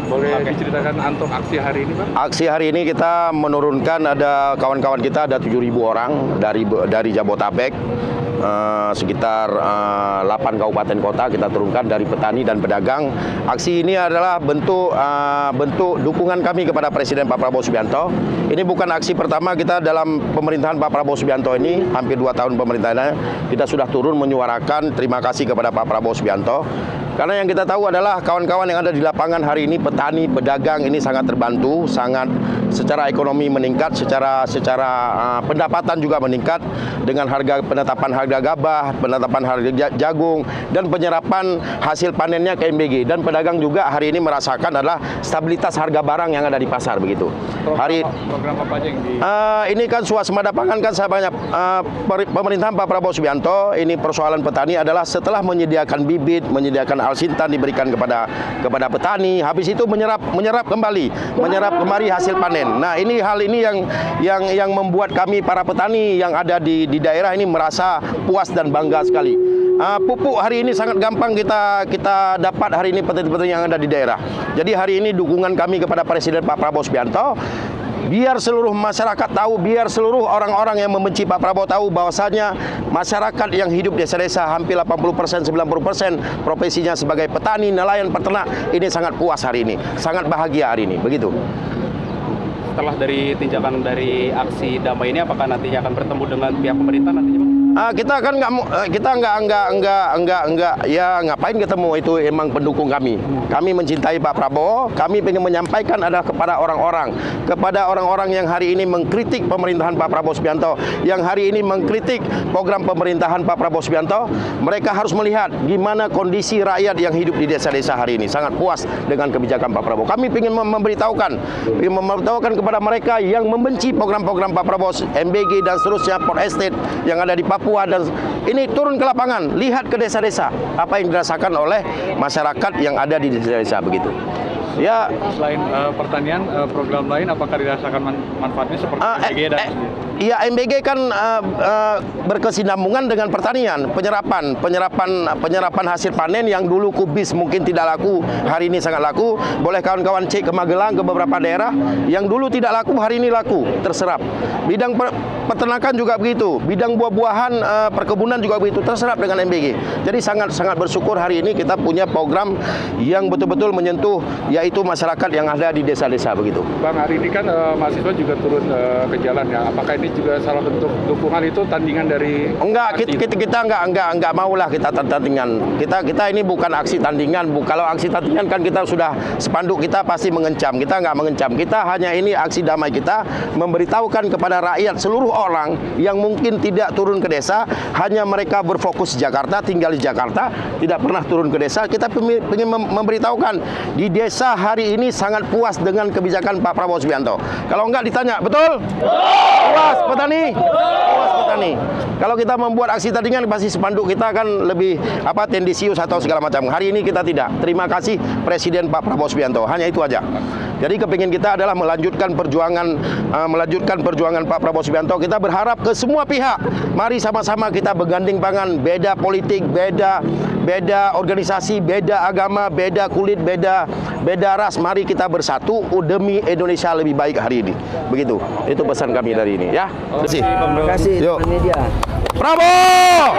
Boleh diceritakan untuk aksi hari ini, Pak? Aksi hari ini kita menurunkan, ada kawan-kawan kita ada 7.000 orang dari Jabotabek, sekitar 8 kabupaten kota kita turunkan dari petani dan pedagang. Aksi ini adalah bentuk dukungan kami kepada Presiden Pak Prabowo Subianto. Ini bukan aksi pertama kita dalam pemerintahan Pak Prabowo Subianto ini, hampir 2 tahun pemerintahannya kita sudah turun menyuarakan terima kasih kepada Pak Prabowo Subianto. Karena yang kita tahu adalah kawan-kawan yang ada di lapangan hari ini, petani, pedagang ini sangat terbantu, sangat secara ekonomi meningkat, secara pendapatan juga meningkat dengan penetapan harga gabah, penetapan harga jagung, dan penyerapan hasil panennya ke MBG. Dan pedagang juga hari ini merasakan adalah stabilitas harga barang yang ada di pasar begitu. Program apa aja yang di... Ini kan swasembada pangan kan saya banyak pemerintahan Pak Prabowo Subianto ini persoalan petani adalah setelah menyediakan bibit, menyediakan alsintan diberikan kepada petani, habis itu menyerap kembali hasil panen. Nah, hal ini yang membuat kami para petani yang ada di daerah ini merasa puas dan bangga sekali. Pupuk hari ini sangat gampang kita dapat hari ini petani-petani yang ada di daerah. Jadi hari ini dukungan kami kepada Presiden Pak Prabowo Subianto, biar seluruh masyarakat tahu, biar seluruh orang-orang yang membenci Pak Prabowo tahu bahwasanya masyarakat yang hidup di desa-desa hampir 80%, 90% profesinya sebagai petani, nelayan, peternak ini sangat puas hari ini, sangat bahagia hari ini, begitu. Setelah dari tindakan dari aksi damai ini, apakah nantinya akan bertemu dengan pihak pemerintah nantinya, Bang? Kita kan ya ngapain ketemu, itu emang pendukung kami. Kami mencintai Pak Prabowo, kami ingin menyampaikan adalah kepada orang-orang yang hari ini mengkritik pemerintahan Pak Prabowo Subianto, yang hari ini mengkritik program pemerintahan Pak Prabowo Subianto, mereka harus melihat gimana kondisi rakyat yang hidup di desa-desa hari ini sangat puas dengan kebijakan Pak Prabowo. Kami ingin memberitahukan kepada mereka yang membenci program-program Pak Prabowo, MBG dan seterusnya, Port Estate yang ada di Papua, dan ini turun ke lapangan, lihat ke desa-desa apa yang dirasakan oleh masyarakat yang ada di desa-desa begitu. Ya, selain pertanian, program lain apakah dirasakan manfaatnya seperti MBG dan iya, MBG kan berkesinambungan dengan pertanian, penyerapan hasil panen yang dulu kubis mungkin tidak laku, hari ini sangat laku. Boleh kawan-kawan cek ke Magelang, ke beberapa daerah yang dulu tidak laku, hari ini laku, terserap. Bidang peternakan juga begitu, bidang buah-buahan, perkebunan juga begitu, terserap dengan MBG. Jadi sangat bersyukur hari ini kita punya program yang betul-betul menyentuh yaitu masyarakat yang ada di desa-desa begitu. Bang, hari ini kan mahasiswa juga turun ke jalan ya. Apakah ini juga salah bentuk dukungan itu tandingan dari... Enggak, kita enggak maulah kita tandingan. Kita ini bukan aksi tandingan. Kalau aksi tandingan kan kita sudah spanduk kita pasti mengencam. Kita enggak mengencam. Kita hanya ini aksi damai kita memberitahukan kepada rakyat seluruh orang yang mungkin tidak turun ke desa, hanya mereka berfokus di Jakarta, tinggal di Jakarta, tidak pernah turun ke desa. Kita ingin memberitahukan di desa hari ini sangat puas dengan kebijakan Pak Prabowo Subianto. Kalau enggak ditanya, betul? Puas petani? Puas petani. Kalau kita membuat aksi tandingan pasti spanduk kita akan lebih tendensius atau segala macam. Hari ini kita tidak. Terima kasih Presiden Pak Prabowo Subianto. Hanya itu aja. Jadi kepingin kita adalah melanjutkan perjuangan Pak Prabowo Subianto. Kita berharap ke semua pihak, mari sama-sama kita berganding tangan, beda politik, beda organisasi, beda agama, beda kulit, beda ras, mari kita bersatu demi Indonesia lebih baik hari ini. Begitu. Itu pesan kami dari ini ya. Terima kasih. Yuk. Media. Bravo!